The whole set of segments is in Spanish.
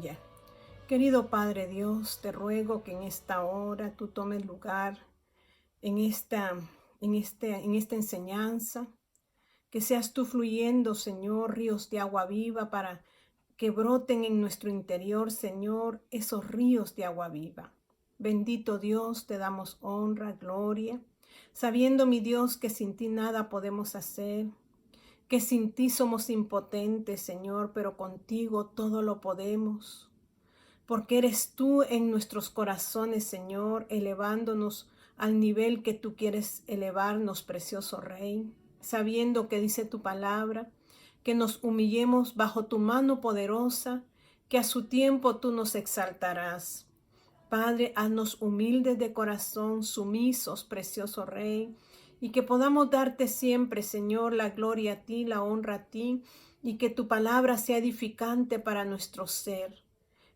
Aleluya. Querido Padre Dios, te ruego que en esta hora tú tomes lugar en esta enseñanza, que seas tú fluyendo, Señor, ríos de agua viva para que broten en nuestro interior, Señor, esos ríos de agua viva. Bendito Dios, te damos honra, gloria, sabiendo, mi Dios, que sin ti nada podemos hacer, que sin ti somos impotentes, Señor, pero contigo todo lo podemos, porque eres tú en nuestros corazones, Señor, elevándonos al nivel que tú quieres elevarnos, precioso Rey, sabiendo que dice tu palabra, que nos humillemos bajo tu mano poderosa, que a su tiempo tú nos exaltarás. Padre, haznos humildes de corazón, sumisos, precioso Rey, y que podamos darte siempre, Señor, la gloria a ti, la honra a ti, y que tu palabra sea edificante para nuestro ser.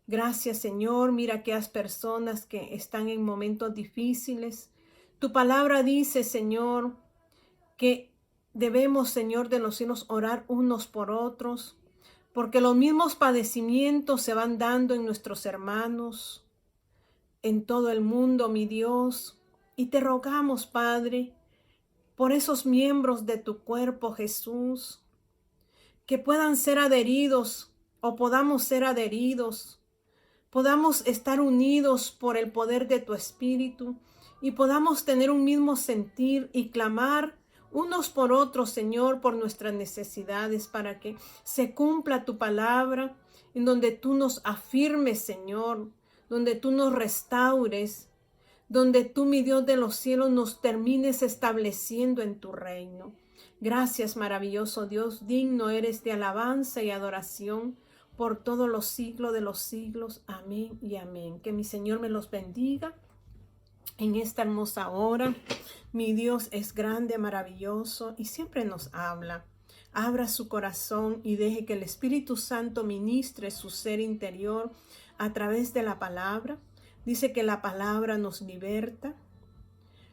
Gracias, Señor. Mira que hay personas que están en momentos difíciles. Tu palabra dice, Señor, que debemos, Señor de los cielos, orar unos por otros, porque los mismos padecimientos se van dando en nuestros hermanos, en todo el mundo, mi Dios. Y te rogamos, Padre, por esos miembros de tu cuerpo, Jesús, que puedan ser adheridos o podamos ser adheridos, podamos estar unidos por el poder de tu Espíritu y podamos tener un mismo sentir y clamar unos por otros, Señor, por nuestras necesidades, para que se cumpla tu palabra, en donde tú nos afirmes, Señor, donde tú nos restaures, donde tú, mi Dios de los cielos, nos termines estableciendo en tu reino. Gracias, maravilloso Dios, digno eres de alabanza y adoración por todos los siglos de los siglos. Amén y amén. Que mi Señor me los bendiga en esta hermosa hora. Mi Dios es grande, maravilloso y siempre nos habla. Abra su corazón y deje que el Espíritu Santo ministre su ser interior a través de la palabra. Dice que la palabra nos liberta,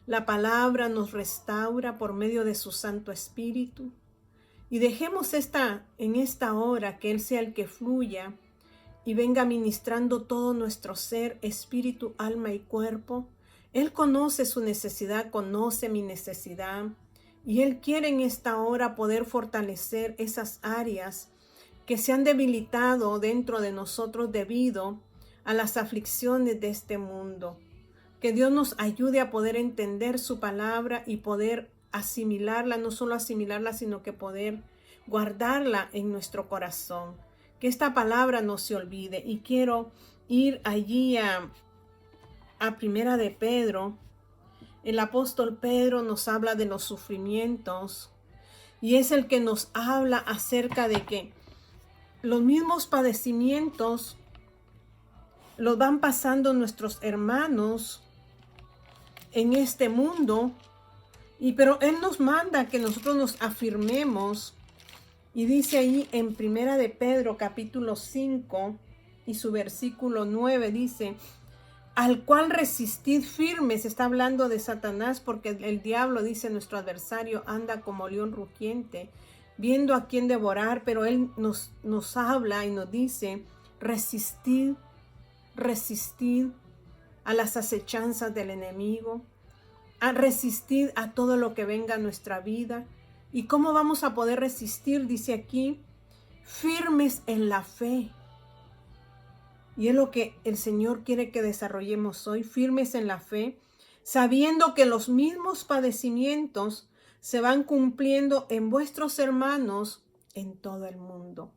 la palabra nos restaura por medio de su Santo Espíritu. Y dejemos en esta hora que Él sea el que fluya y venga ministrando todo nuestro ser, espíritu, alma y cuerpo. Él conoce su necesidad, conoce mi necesidad. Y Él quiere en esta hora poder fortalecer esas áreas que se han debilitado dentro de nosotros debido a las aflicciones de este mundo. Que Dios nos ayude a poder entender su palabra y poder asimilarla, no solo asimilarla, sino que poder guardarla en nuestro corazón. Que esta palabra no se olvide. Y quiero ir allí a Primera de Pedro. El apóstol Pedro nos habla de los sufrimientos y es el que nos habla acerca de que los mismos padecimientos los van pasando nuestros hermanos en este mundo, pero Él nos manda que nosotros nos afirmemos. Y dice ahí en Primera de Pedro capítulo 5 y su versículo 9 dice: al cual resistid firmes. Está hablando de Satanás, porque el diablo, dice, nuestro adversario, anda como león rugiente, viendo a quién devorar, pero él nos habla y nos dice: resistid a las acechanzas del enemigo, resistid a todo lo que venga a nuestra vida. ¿Y cómo vamos a poder resistir? Dice aquí: firmes en la fe. Y es lo que el Señor quiere que desarrollemos hoy, firmes en la fe, sabiendo que los mismos padecimientos se van cumpliendo en vuestros hermanos en todo el mundo.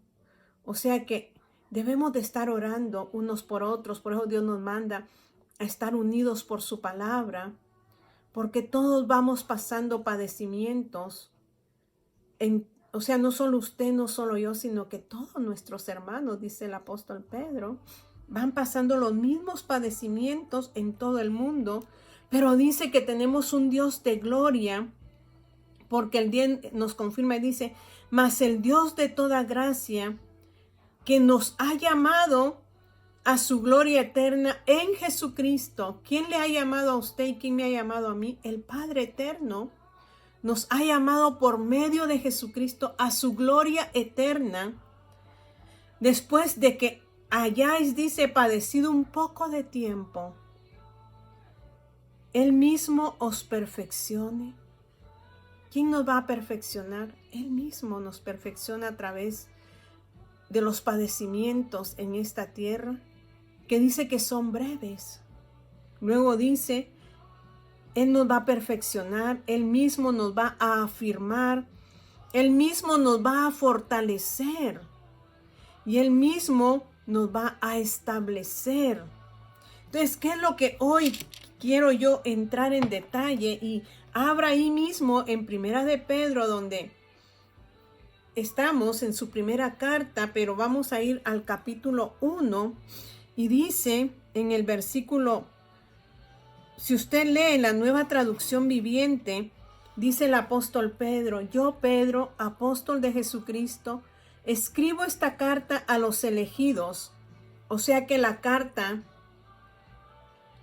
O sea que debemos de estar orando unos por otros. Por eso Dios nos manda a estar unidos por su palabra, porque todos vamos pasando padecimientos. O sea, no solo usted, no solo yo, sino que todos nuestros hermanos, dice el apóstol Pedro, van pasando los mismos padecimientos en todo el mundo, pero dice que tenemos un Dios de gloria, porque el día nos confirma y dice: mas el Dios de toda gracia, que nos ha llamado a su gloria eterna en Jesucristo. ¿Quién le ha llamado a usted y quién me ha llamado a mí? El Padre eterno nos ha llamado por medio de Jesucristo a su gloria eterna, después de que hayáis, dice, padecido un poco de tiempo, Él mismo os perfeccione. ¿Quién nos va a perfeccionar? Él mismo nos perfecciona a través de los padecimientos en esta tierra, que dice que son breves. Luego dice, Él nos va a perfeccionar, Él mismo nos va a afirmar, Él mismo nos va a fortalecer y Él mismo nos va a establecer. Entonces, ¿qué es lo que hoy quiero yo entrar en detalle? Y abra ahí mismo en Primera de Pedro, donde estamos en su primera carta, pero vamos a ir al capítulo 1 y dice en el versículo, si usted lee la Nueva Traducción Viviente, dice el apóstol Pedro, yo Pedro, apóstol de Jesucristo, escribo esta carta a los elegidos. O sea que la carta,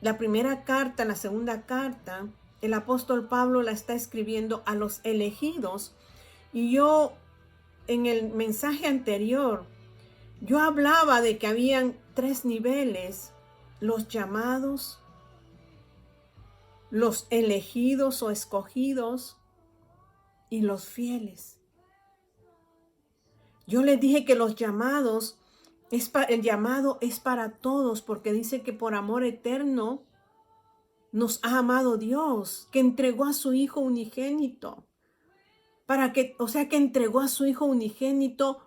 la primera carta, la segunda carta, el apóstol Pablo la está escribiendo a los elegidos. Y yo, en el mensaje anterior, yo hablaba de que habían 3 niveles: los llamados, los elegidos o escogidos y los fieles. Yo les dije que los llamados, el llamado es para todos, porque dice que por amor eterno nos ha amado Dios, que entregó a su Hijo unigénito, o sea que entregó a su Hijo unigénito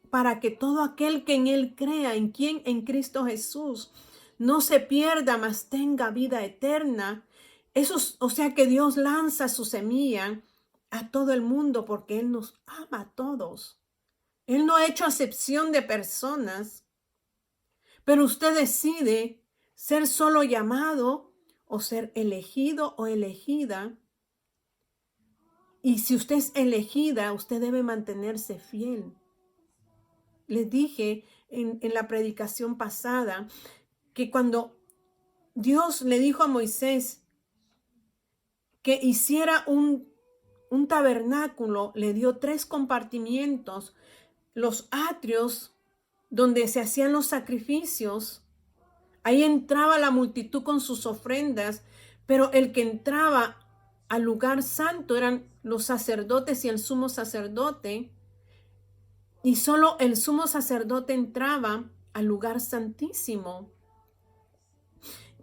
para que todo aquel que en Él crea, ¿en quién? En Cristo Jesús, no se pierda, mas tenga vida eterna. Eso, o sea que Dios lanza su semilla a todo el mundo porque Él nos ama a todos. Él no ha hecho acepción de personas, pero usted decide ser solo llamado o ser elegido o elegida. Y si usted es elegida, usted debe mantenerse fiel. Les dije en la predicación pasada que cuando Dios le dijo a Moisés que hiciera un tabernáculo, le dio 3 compartimientos: los atrios donde se hacían los sacrificios. Ahí entraba la multitud con sus ofrendas, pero el que entraba al lugar santo eran los sacerdotes y el sumo sacerdote, y solo el sumo sacerdote entraba al lugar santísimo.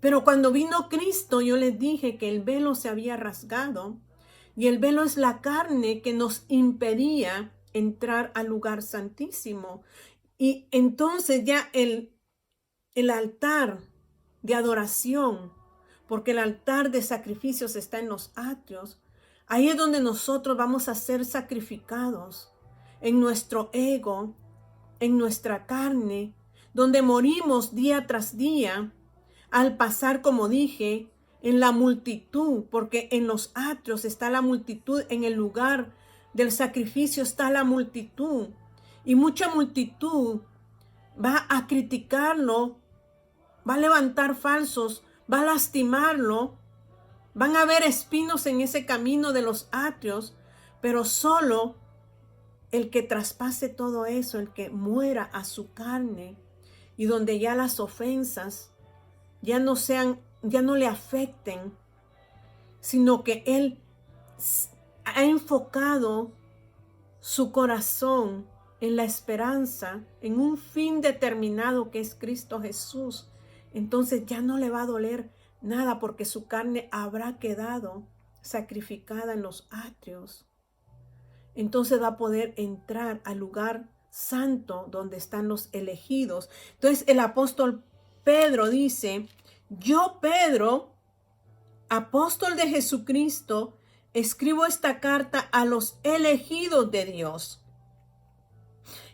Pero cuando vino Cristo, yo les dije que el velo se había rasgado, y el velo es la carne que nos impedía entrar al lugar santísimo. Y entonces ya el altar de adoración, porque el altar de sacrificios está en los atrios, ahí es donde nosotros vamos a ser sacrificados, en nuestro ego, en nuestra carne, donde morimos día tras día, al pasar, como dije, en la multitud, porque en los atrios está la multitud, en el lugar del sacrificio está la multitud, y mucha multitud va a criticarlo, va a levantar falsos, va a lastimarlo, van a haber espinos en ese camino de los atrios, pero solo el que traspase todo eso, el que muera a su carne, y donde ya las ofensas ya no le afecten, sino que él ha enfocado su corazón en la esperanza, en un fin determinado que es Cristo Jesús. Entonces ya no le va a doler nada, porque su carne habrá quedado sacrificada en los atrios. Entonces va a poder entrar al lugar santo donde están los elegidos. Entonces el apóstol Pedro dice, yo Pedro, apóstol de Jesucristo, escribo esta carta a los elegidos de Dios,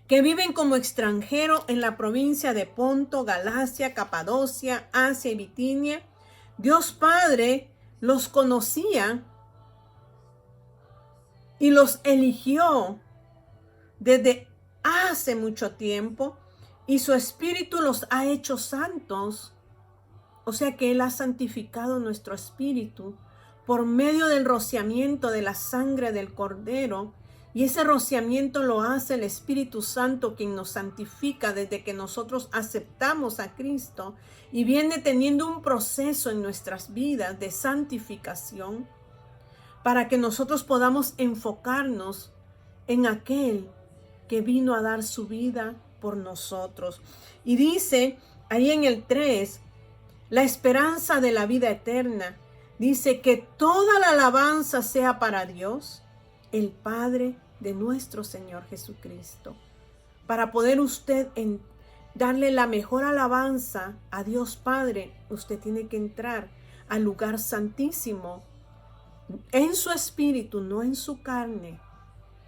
que viven como extranjeros en la provincia de Ponto, Galacia, Capadocia, Asia y Bitinia. Dios Padre los conocía y los eligió desde hace mucho tiempo, y su Espíritu los ha hecho santos. O sea que Él ha santificado nuestro espíritu por medio del rociamiento de la sangre del Cordero, Y ese rociamiento lo hace el Espíritu Santo, quien nos santifica desde que nosotros aceptamos a Cristo, y viene teniendo un proceso en nuestras vidas de santificación para que nosotros podamos enfocarnos en aquel que vino a dar su vida por nosotros. Y dice ahí en el 3, la esperanza de la vida eterna. Dice que toda la alabanza sea para Dios, el Padre de nuestro Señor Jesucristo. Para poder usted darle la mejor alabanza a Dios Padre, usted tiene que entrar al lugar santísimo en su espíritu, no en su carne.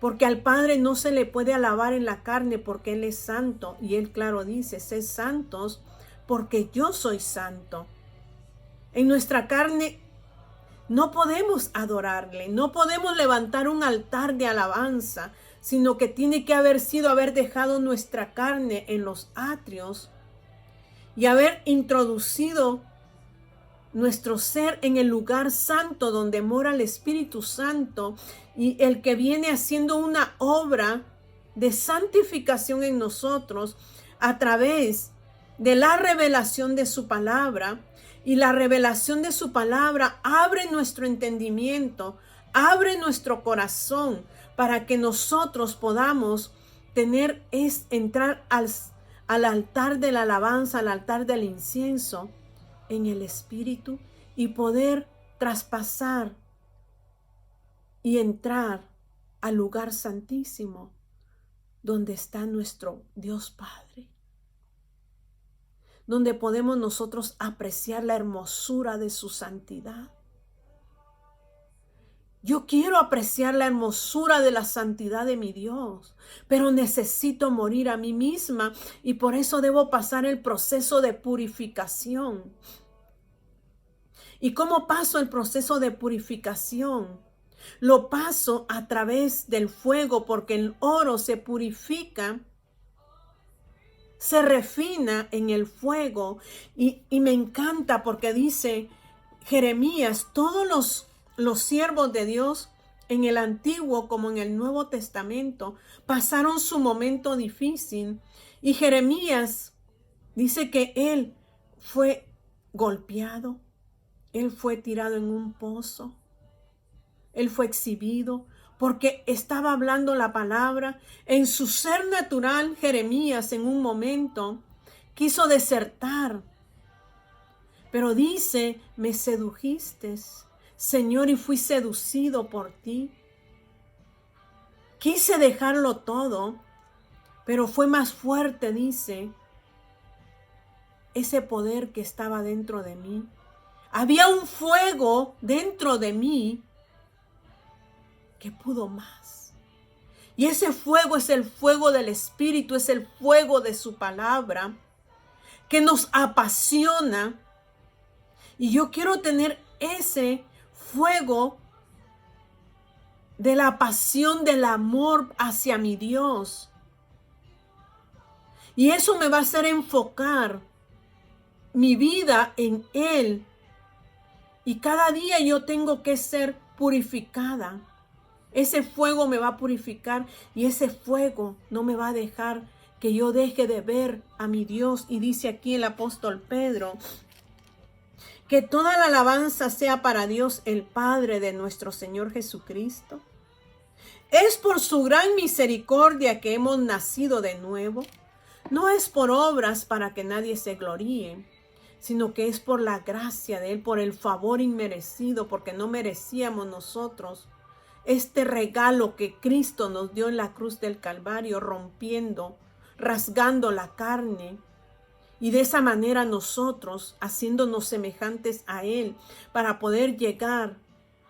Porque al Padre no se le puede alabar en la carne porque Él es santo. Y Él claro dice, sed santos porque yo soy santo. En nuestra carne no podemos adorarle, no podemos levantar un altar de alabanza, sino que tiene que haber dejado nuestra carne en los atrios y haber introducido nuestro ser en el lugar santo donde mora el Espíritu Santo, y el que viene haciendo una obra de santificación en nosotros a través de la revelación de su palabra. Y la revelación de su palabra abre nuestro entendimiento, abre nuestro corazón para que nosotros podamos entrar al altar de la alabanza, al altar del incienso en el Espíritu, y poder traspasar y entrar al lugar santísimo donde está nuestro Dios Padre, donde podemos nosotros apreciar la hermosura de su santidad. Yo quiero apreciar la hermosura de la santidad de mi Dios, pero necesito morir a mí misma, y por eso debo pasar el proceso de purificación. ¿Y cómo paso el proceso de purificación? Lo paso a través del fuego, porque el oro se purifica, se refina en el fuego. Y me encanta porque dice Jeremías, todos los siervos de Dios en el Antiguo como en el Nuevo Testamento pasaron su momento difícil. Y Jeremías dice que él fue golpeado, él fue tirado en un pozo, él fue exhibido porque estaba hablando la palabra. En su ser natural, Jeremías en un momento quiso desertar, pero dice, me sedujiste, Señor, y fui seducido por ti. Quise dejarlo todo, pero fue más fuerte, dice, ese poder que estaba dentro de mí. Había un fuego dentro de mí que pudo más. Y ese fuego es el fuego del Espíritu, es el fuego de su palabra que nos apasiona. Y yo quiero tener ese fuego de la pasión, del amor hacia mi Dios. Y eso me va a hacer enfocar mi vida en Él. Y cada día yo tengo que ser purificada. Ese fuego me va a purificar, y ese fuego no me va a dejar que yo deje de ver a mi Dios. Y dice aquí el apóstol Pedro, que toda la alabanza sea para Dios el Padre de nuestro Señor Jesucristo. Es por su gran misericordia que hemos nacido de nuevo. No es por obras para que nadie se gloríe, sino que es por la gracia de Él, por el favor inmerecido, porque no merecíamos nosotros este regalo que Cristo nos dio en la cruz del Calvario, rompiendo, rasgando la carne. Y de esa manera nosotros, haciéndonos semejantes a Él, para poder llegar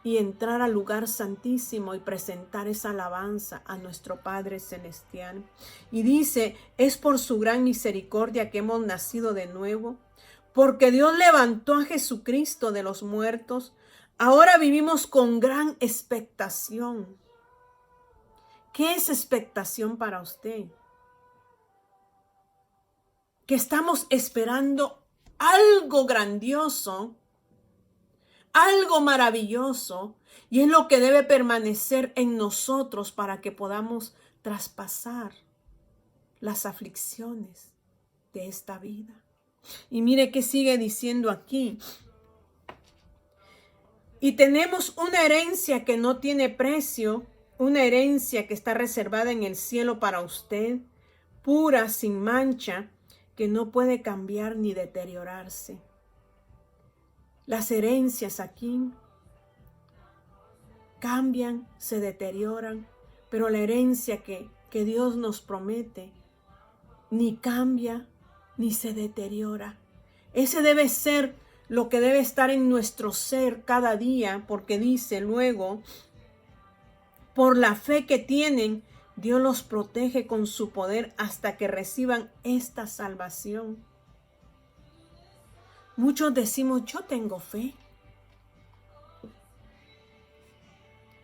y entrar al lugar santísimo y presentar esa alabanza a nuestro Padre Celestial. Y dice, es por su gran misericordia que hemos nacido de nuevo, porque Dios levantó a Jesucristo de los muertos. Ahora vivimos con gran expectación. ¿Qué es expectación para usted? Que estamos esperando algo grandioso, algo maravilloso, y es lo que debe permanecer en nosotros para que podamos traspasar las aflicciones de esta vida. Y mire que sigue diciendo aquí. Y tenemos una herencia que no tiene precio, una herencia que está reservada en el cielo para usted, pura, sin mancha, que no puede cambiar ni deteriorarse. Las herencias aquí cambian, se deterioran, pero la herencia que Dios nos promete ni cambia ni se deteriora. Ese debe ser lo que debe estar en nuestro ser cada día, porque dice luego, por la fe que tienen, Dios los protege con su poder hasta que reciban esta salvación. Muchos decimos, yo tengo fe.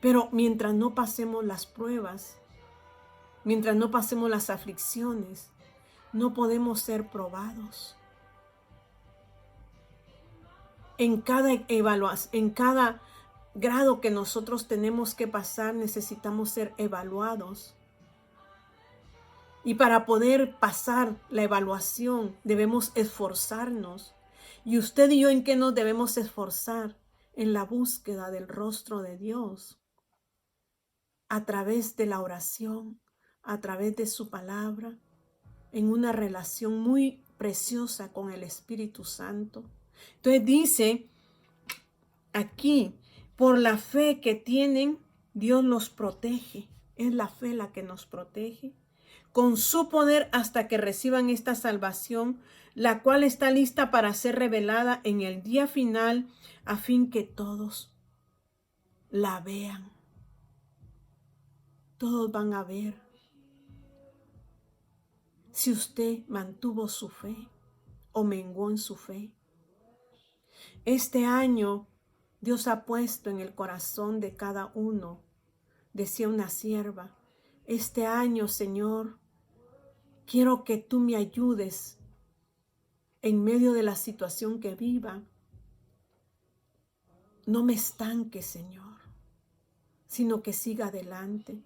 Pero mientras no pasemos las pruebas, mientras no pasemos las aflicciones, no podemos ser probados. En cada evaluación, en cada grado que nosotros tenemos que pasar, necesitamos ser evaluados. Y para poder pasar la evaluación, debemos esforzarnos. ¿Y usted y yo en qué nos debemos esforzar? En la búsqueda del rostro de Dios. A través de la oración, a través de su palabra, en una relación muy preciosa con el Espíritu Santo. Entonces dice aquí, por la fe que tienen, Dios los protege. Es la fe la que nos protege. Con su poder hasta que reciban esta salvación, la cual está lista para ser revelada en el día final, a fin que todos la vean. Todos van a ver si usted mantuvo su fe o menguó en su fe. Este año Dios ha puesto en el corazón de cada uno, decía una sierva, este año, Señor, quiero que tú me ayudes en medio de la situación que viva. No me estanque, Señor, sino que siga adelante.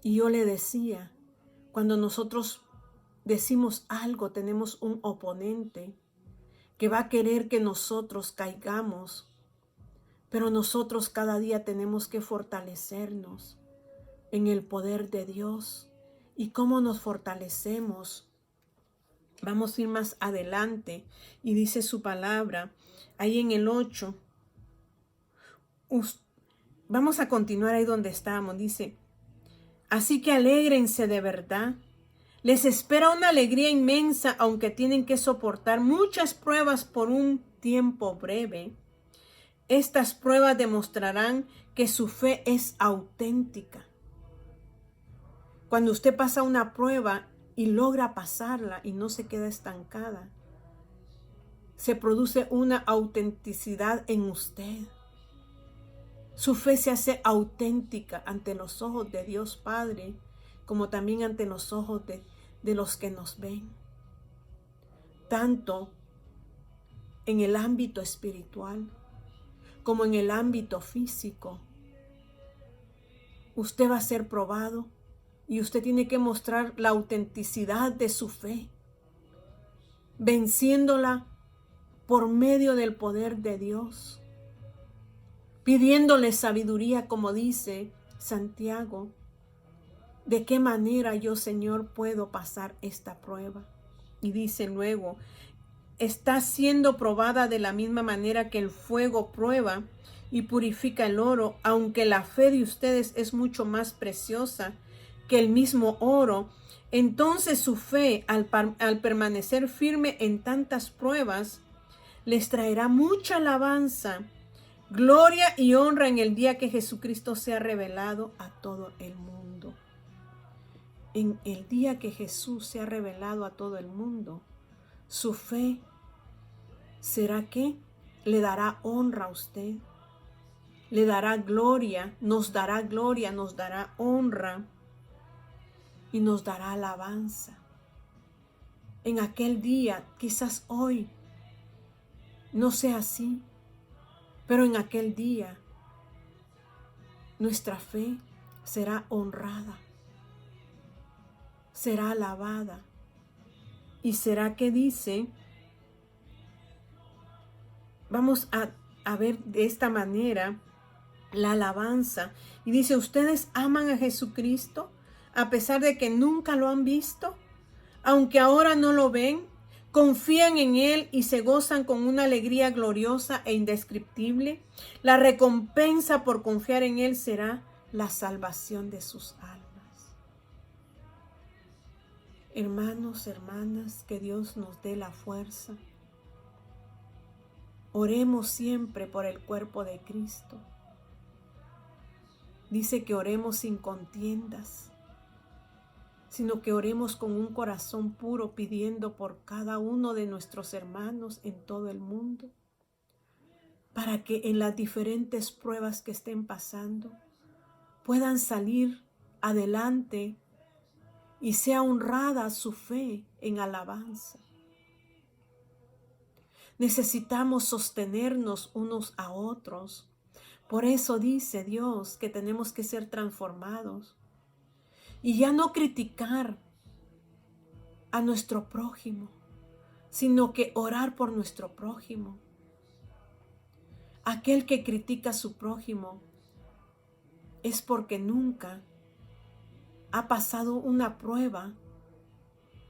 Y yo le decía, cuando nosotros decimos algo, tenemos un oponente que va a querer que nosotros caigamos, pero nosotros cada día tenemos que fortalecernos en el poder de Dios. ¿Y cómo nos fortalecemos? Vamos a ir más adelante y dice su palabra, ahí en el 8, vamos a continuar ahí donde estábamos, dice, así que alégrense de verdad. Les espera una alegría inmensa, aunque tienen que soportar muchas pruebas por un tiempo breve. Estas pruebas demostrarán que su fe es auténtica. Cuando usted pasa una prueba y logra pasarla y no se queda estancada, se produce una autenticidad en usted. Su fe se hace auténtica ante los ojos de Dios Padre, como también ante los ojos de los que nos ven. Tanto en el ámbito espiritual como en el ámbito físico. Usted va a ser probado y usted tiene que mostrar la autenticidad de su fe, venciéndola por medio del poder de Dios, pidiéndole sabiduría, como dice Santiago. ¿De qué manera yo, Señor, puedo pasar esta prueba? Y dice luego, está siendo probada de la misma manera que el fuego prueba y purifica el oro, aunque la fe de ustedes es mucho más preciosa que el mismo oro. Entonces su fe, al permanecer firme en tantas pruebas, les traerá mucha alabanza, gloria y honra en el día que Jesucristo sea revelado a todo el mundo. En el día que Jesús sea revelado a todo el mundo, su fe será que le dará honra a usted, le dará gloria, nos dará honra y nos dará alabanza. En aquel día, quizás hoy, no sea así, Pero en aquel día nuestra fe será honrada, será alabada. Y será que dice, vamos a ver de esta manera la alabanza. Y dice, ¿ustedes aman a Jesucristo a pesar de que nunca lo han visto? Aunque ahora no lo ven, confían en Él y se gozan con una alegría gloriosa e indescriptible. La recompensa por confiar en Él será la salvación de sus almas. Hermanos, hermanas, que Dios nos dé la fuerza. Oremos siempre por el cuerpo de Cristo. Dice que oremos sin contiendas, sino que oremos con un corazón puro, pidiendo por cada uno de nuestros hermanos en todo el mundo, para que en las diferentes pruebas que estén pasando puedan salir adelante y sea honrada su fe en alabanza. Necesitamos sostenernos unos a otros. Por eso dice Dios que tenemos que ser transformados y ya no criticar a nuestro prójimo, sino que orar por nuestro prójimo. Aquel que critica a su prójimo es porque nunca ha pasado una prueba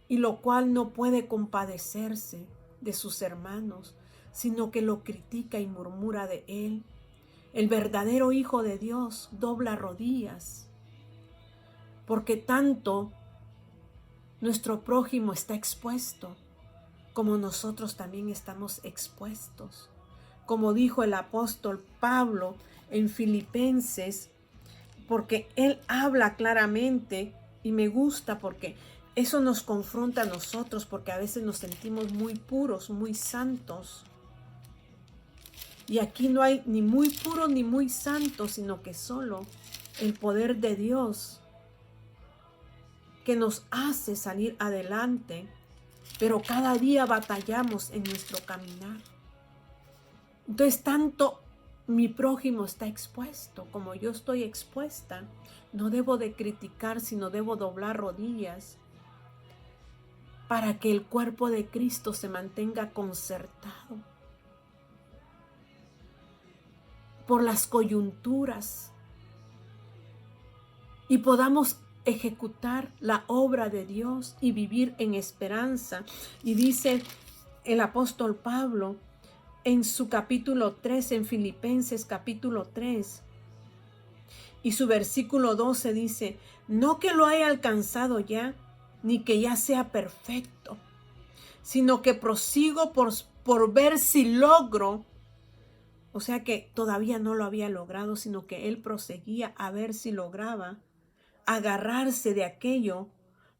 y lo cual no puede compadecerse de sus hermanos, sino que lo critica y murmura de él. El verdadero Hijo de Dios dobla rodillas, porque tanto nuestro prójimo está expuesto, como nosotros también estamos expuestos. Como dijo el apóstol Pablo en Filipenses, porque él habla claramente y me gusta porque eso nos confronta a nosotros, porque a veces nos sentimos muy puros, muy santos. Y aquí no hay ni muy puro ni muy santo, sino que solo el poder de Dios que nos hace salir adelante, pero cada día batallamos en nuestro caminar. Entonces, tanto mi prójimo está expuesto como yo estoy expuesta, no debo de criticar, sino debo doblar rodillas para que el cuerpo de Cristo se mantenga concertado por las coyunturas y podamos ejecutar la obra de Dios y vivir en esperanza. Y dice el apóstol Pablo en su capítulo 3, en Filipenses capítulo 3, y su versículo 12 dice, no que lo haya alcanzado ya, ni que ya sea perfecto, sino que prosigo por ver si logro. O sea que todavía no lo había logrado, sino que él proseguía a ver si lograba agarrarse de aquello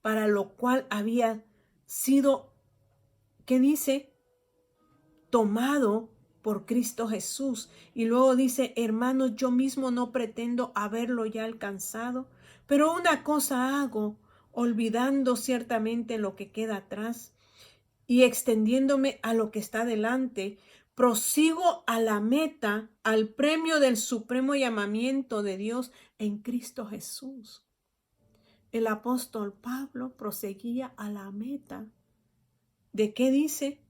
para lo cual había sido, ¿qué dice? Tomado por Cristo Jesús. Y luego dice, hermanos, yo mismo no pretendo haberlo ya alcanzado, pero una cosa hago, olvidando ciertamente lo que queda atrás y extendiéndome a lo que está delante, prosigo a la meta, al premio del supremo llamamiento de Dios en Cristo Jesús. El apóstol Pablo proseguía a la meta. ¿De qué dice?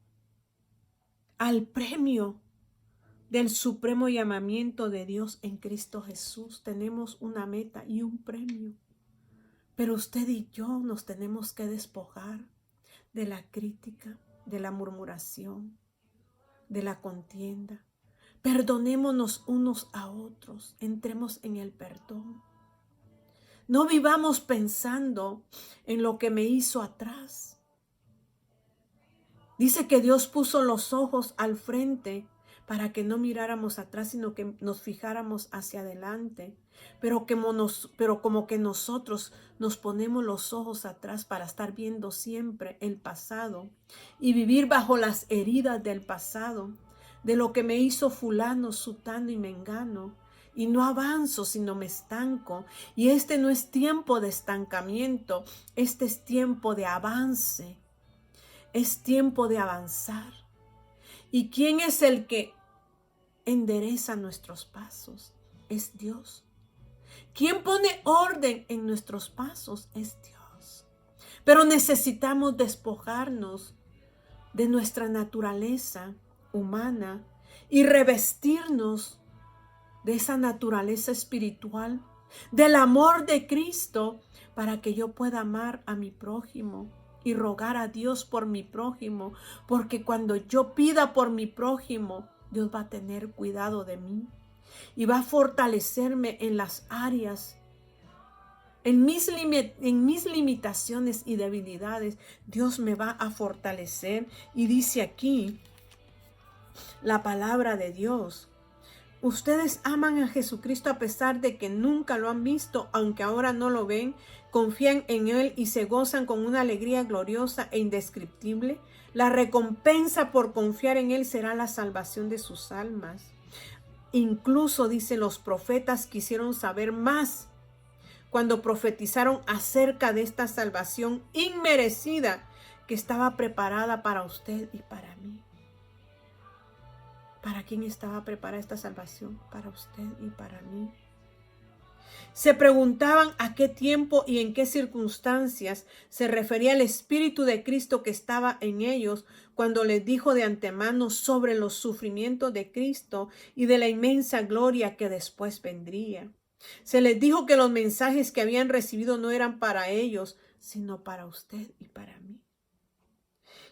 Al premio del supremo llamamiento de Dios en Cristo Jesús. Tenemos una meta y un premio. Pero usted y yo nos tenemos que despojar de la crítica, de la murmuración, de la contienda. Perdonémonos unos a otros. Entremos en el perdón. No vivamos pensando en lo que me hizo atrás. Dice que Dios puso los ojos al frente para que no miráramos atrás, sino que nos fijáramos hacia adelante. Pero como que nosotros nos ponemos los ojos atrás para estar viendo siempre el pasado y vivir bajo las heridas del pasado, de lo que me hizo fulano, sutano y mengano. Y no avanzo, sino me estanco. Y este no es tiempo de estancamiento, este es tiempo de avance. Es tiempo de avanzar. ¿Y quién es el que endereza nuestros pasos? Es Dios. Quien pone orden en nuestros pasos es Dios. Pero necesitamos despojarnos de nuestra naturaleza humana y revestirnos de esa naturaleza espiritual, del amor de Cristo, para que yo pueda amar a mi prójimo y rogar a Dios por mi prójimo, porque cuando yo pida por mi prójimo, Dios va a tener cuidado de mí y va a fortalecerme en las áreas, en mis limitaciones y debilidades. Dios me va a fortalecer. Y dice aquí la palabra de Dios: ustedes aman a Jesucristo a pesar de que nunca lo han visto, aunque ahora no lo ven, confían en Él y se gozan con una alegría gloriosa e indescriptible. La recompensa por confiar en Él será la salvación de sus almas. Incluso, dicen, los profetas quisieron saber más cuando profetizaron acerca de esta salvación inmerecida que estaba preparada para usted y para mí. ¿Para quién estaba preparada esta salvación? Para usted y para mí. Se preguntaban a qué tiempo y en qué circunstancias se refería el Espíritu de Cristo que estaba en ellos cuando les dijo de antemano sobre los sufrimientos de Cristo y de la inmensa gloria que después vendría. Se les dijo que los mensajes que habían recibido no eran para ellos, sino para usted y para mí.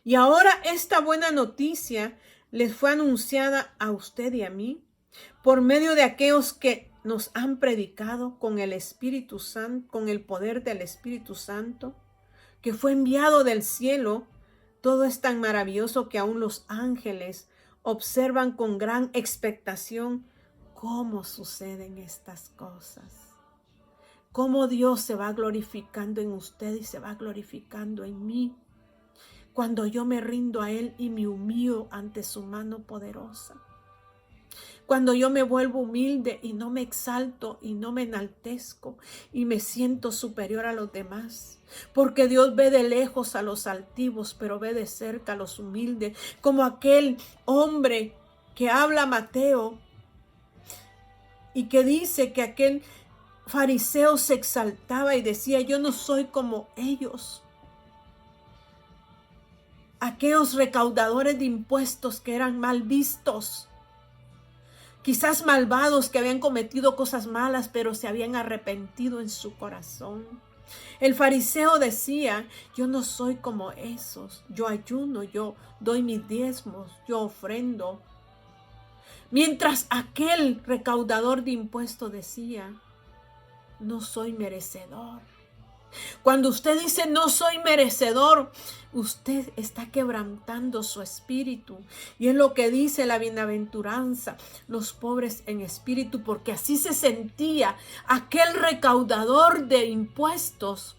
Y ahora esta buena noticia les fue anunciada a usted y a mí por medio de aquellos que nos han predicado con el Espíritu Santo, con el poder del Espíritu Santo, que fue enviado del cielo. Todo es tan maravilloso que aún los ángeles observan con gran expectación cómo suceden estas cosas. Cómo Dios se va glorificando en usted y se va glorificando en mí, cuando yo me rindo a Él y me humillo ante su mano poderosa. Cuando yo me vuelvo humilde y no me exalto y no me enaltezco y me siento superior a los demás. Porque Dios ve de lejos a los altivos, pero ve de cerca a los humildes. Como aquel hombre que habla Mateo y que dice que aquel fariseo se exaltaba y decía: yo no soy como ellos. Aquellos recaudadores de impuestos que eran mal vistos, quizás malvados, que habían cometido cosas malas, pero se habían arrepentido en su corazón. El fariseo decía: yo no soy como esos, yo ayuno, yo doy mis diezmos, yo ofrendo. Mientras aquel recaudador de impuestos decía: no soy merecedor. Cuando usted dice no soy merecedor, usted está quebrantando su espíritu. Y es lo que dice la bienaventuranza: los pobres en espíritu, porque así se sentía aquel recaudador de impuestos,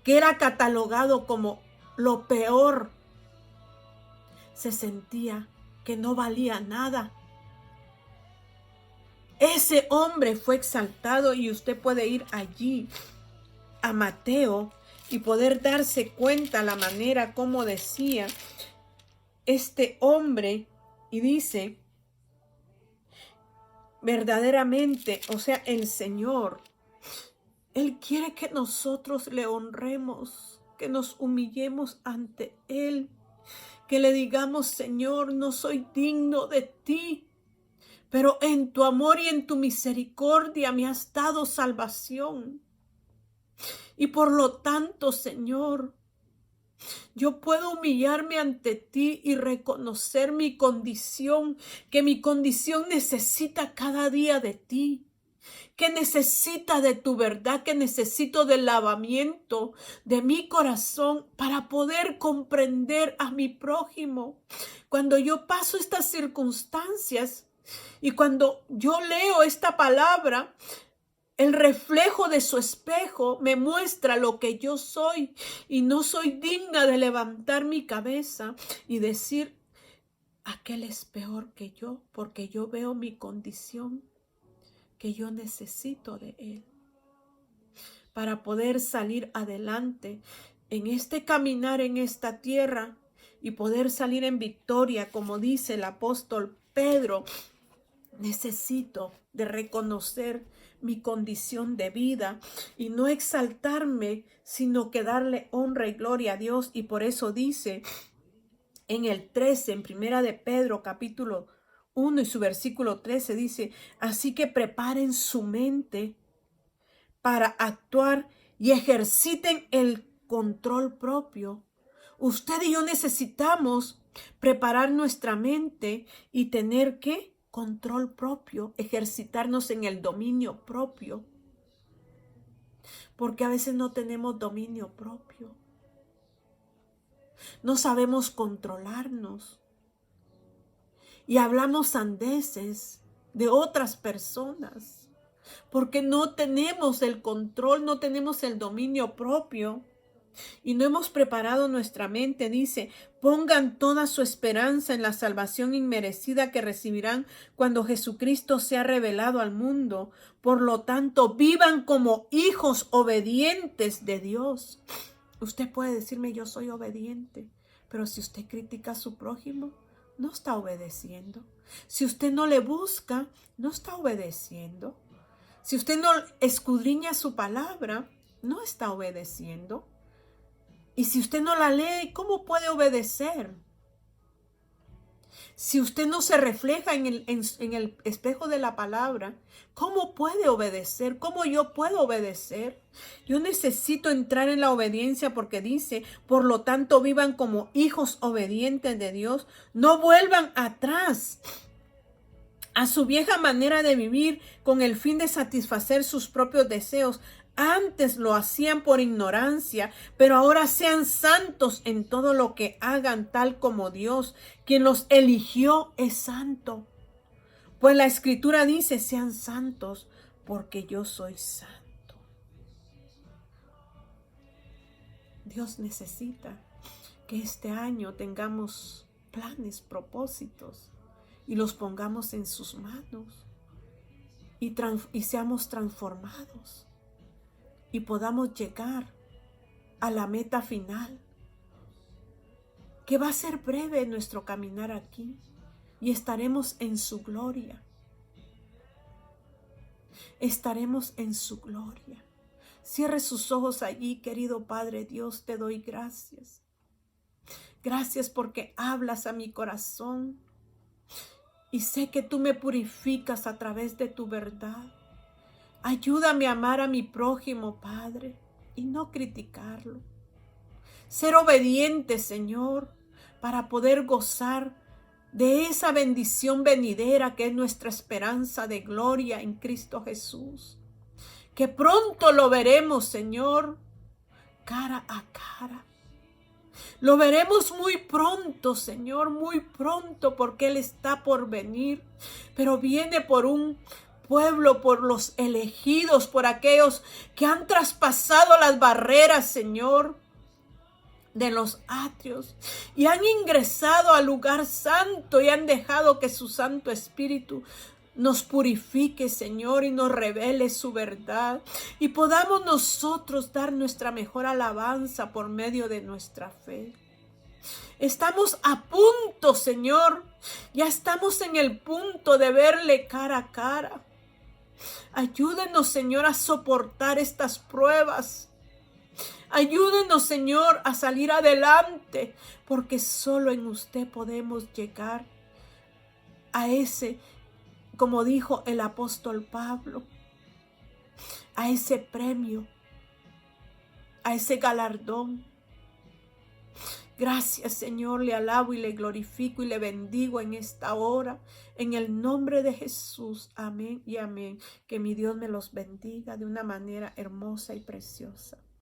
que era catalogado como lo peor. Se sentía que no valía nada. Ese hombre fue exaltado, y usted puede ir allí a Mateo y poder darse cuenta la manera como decía este hombre. Y dice: verdaderamente, o sea, el Señor, Él quiere que nosotros le honremos, que nos humillemos ante Él, que le digamos: Señor, no soy digno de ti, pero en tu amor y en tu misericordia me has dado salvación. Y por lo tanto, Señor, yo puedo humillarme ante ti y reconocer mi condición, que mi condición necesita cada día de ti, que necesita de tu verdad, que necesito del lavamiento de mi corazón para poder comprender a mi prójimo. Cuando yo paso estas circunstancias y cuando yo leo esta palabra, el reflejo de su espejo me muestra lo que yo soy, y no soy digna de levantar mi cabeza y decir: aquel es peor que yo, porque yo veo mi condición, que yo necesito de Él para poder salir adelante en este caminar en esta tierra y poder salir en victoria, como dice el apóstol Pedro, necesito de reconocer mi condición de vida y no exaltarme, sino que darle honra y gloria a Dios. Y por eso dice en el 13, en primera de Pedro, capítulo 1 y su versículo 13, dice, así que preparen su mente para actuar y ejerciten el control propio. Usted y yo necesitamos preparar nuestra mente y tener ¿qué? Control propio, ejercitarnos en el dominio propio. Porque a veces no tenemos dominio propio. No sabemos controlarnos. Y hablamos sandeces de otras personas. Porque no tenemos el control, no tenemos el dominio propio. Y no hemos preparado nuestra mente, dice, pongan toda su esperanza en la salvación inmerecida que recibirán cuando Jesucristo sea revelado al mundo. Por lo tanto, vivan como hijos obedientes de Dios. Usted puede decirme, yo soy obediente, pero si usted critica a su prójimo, no está obedeciendo. Si usted no le busca, no está obedeciendo. Si usted no escudriña su palabra, no está obedeciendo. Y si usted no la lee, ¿cómo puede obedecer? Si usted no se refleja en el espejo de la palabra, ¿cómo puede obedecer? ¿Cómo yo puedo obedecer? Yo necesito entrar en la obediencia porque dice, por lo tanto, vivan como hijos obedientes de Dios. No vuelvan atrás a su vieja manera de vivir con el fin de satisfacer sus propios deseos. Antes lo hacían por ignorancia, pero ahora sean santos en todo lo que hagan, tal como Dios, quien los eligió, es santo. Pues la Escritura dice, sean santos, porque yo soy santo. Dios necesita que este año tengamos planes, propósitos, y los pongamos en sus manos, y seamos transformados. Y podamos llegar a la meta final, que va a ser breve nuestro caminar aquí, y estaremos en su gloria. Estaremos en su gloria. Cierre sus ojos allí, querido Padre Dios, te doy gracias. Gracias porque hablas a mi corazón, y sé que tú me purificas a través de tu verdad. Ayúdame a amar a mi prójimo, Padre, y no criticarlo. Ser obediente, Señor, para poder gozar de esa bendición venidera que es nuestra esperanza de gloria en Cristo Jesús. Que pronto lo veremos, Señor, cara a cara. Lo veremos muy pronto, Señor, muy pronto, porque Él está por venir, pero viene por un pueblo, por los elegidos, por aquellos que han traspasado las barreras, Señor, de los atrios y han ingresado al lugar santo y han dejado que su Santo Espíritu nos purifique, Señor, y nos revele su verdad, y podamos nosotros dar nuestra mejor alabanza por medio de nuestra fe. Estamos a punto, Señor, ya estamos en el punto de verle cara a cara. Ayúdenos, Señor, a soportar estas pruebas. Ayúdenos, Señor, a salir adelante, porque solo en usted podemos llegar a ese, como dijo el apóstol Pablo, a ese premio, a ese galardón. Gracias, Señor, le alabo y le glorifico y le bendigo en esta hora, en el nombre de Jesús. Amén y amén. Que mi Dios me los bendiga de una manera hermosa y preciosa.